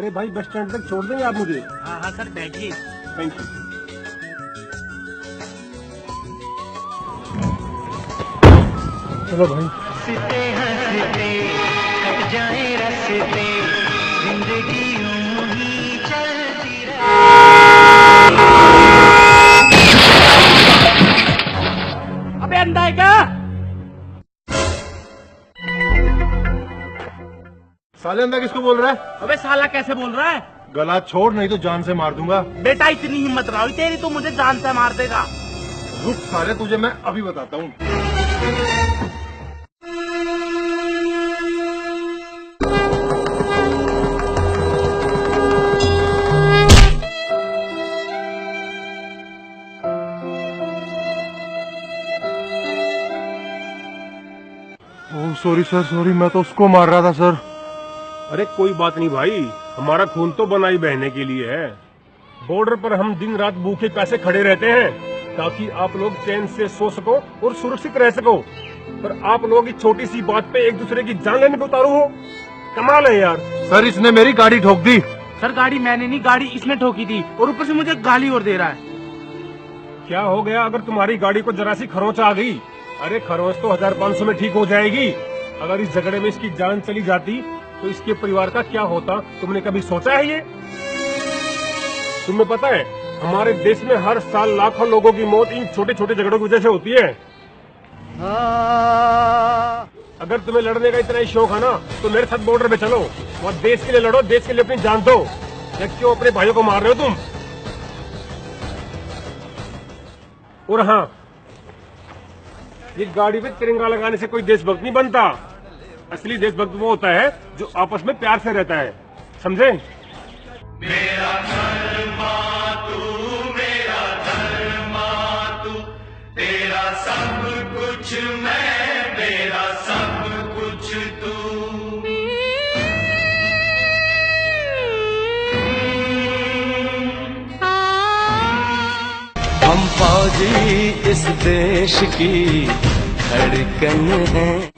अरे भाई bus stand तक छोड़ देंगे आप मुझे? हाँ हाँ सर बैठिए। Thank you. चलो भाई। हंसते हंसते कट जाए रस्ते, जिंदगी यूं ही चलती रहे। अबे अंधा है क्या? साले अंदर किसको बोल रहा है? अबे साला कैसे बोल रहा है? गला छोड़ नहीं तो जान से मार दूंगा। बेटा इतनी हिम्मत रहा तेरी तो मुझे जान से मार देगा। रुक साले, तुझे मैं अभी बताता हूँ। ओह सॉरी सर, सॉरी, मैं तो उसको मार रहा था सर। अरे कोई बात नहीं भाई, हमारा खून तो बनाई बहने के लिए है। बॉर्डर पर हम दिन रात भूखे प्यासे खड़े रहते हैं ताकि आप लोग चैन से सो सको और सुरक्षित रह सको। पर आप लोग इस छोटी सी बात पे एक दूसरे की जान लेने पे उतारू हो। कमाल है यार। सर इसने मेरी गाड़ी ठोक दी। सर गाड़ी मैंने नहीं, गाड़ी इसने ठोकी थी और ऊपर से मुझे गाली और दे रहा है। क्या हो गया अगर तुम्हारी गाड़ी को जरा सी खरोंच आ गई? अरे खरोंच तो 1500 में ठीक हो जाएगी। अगर इस झगड़े में इसकी जान चली जाती तो इसके परिवार का क्या होता? तुमने कभी सोचा है ये? तुम्हें पता है हमारे देश में हर साल लाखों लोगों की मौत इन छोटे छोटे झगड़ों की वजह से होती है। अगर तुम्हें लड़ने का इतना ही शौक है ना तो मेरे साथ बॉर्डर पे चलो, वहाँ देश के लिए लड़ो, देश के लिए अपनी जान दो। या क्यों अपने भाइयों को मार रहे हो तुम? और हाँ, ये गाड़ी पे तिरंगा लगाने से कोई देशभक्त नहीं बनता। असली देशभक्त वो होता है जो आपस में प्यार से रहता है, समझे? मेरा धर्मा तू, तेरा सब कुछ मैं, मेरा सब कुछ तू। हम फौजी इस देश की धड़कन हैं।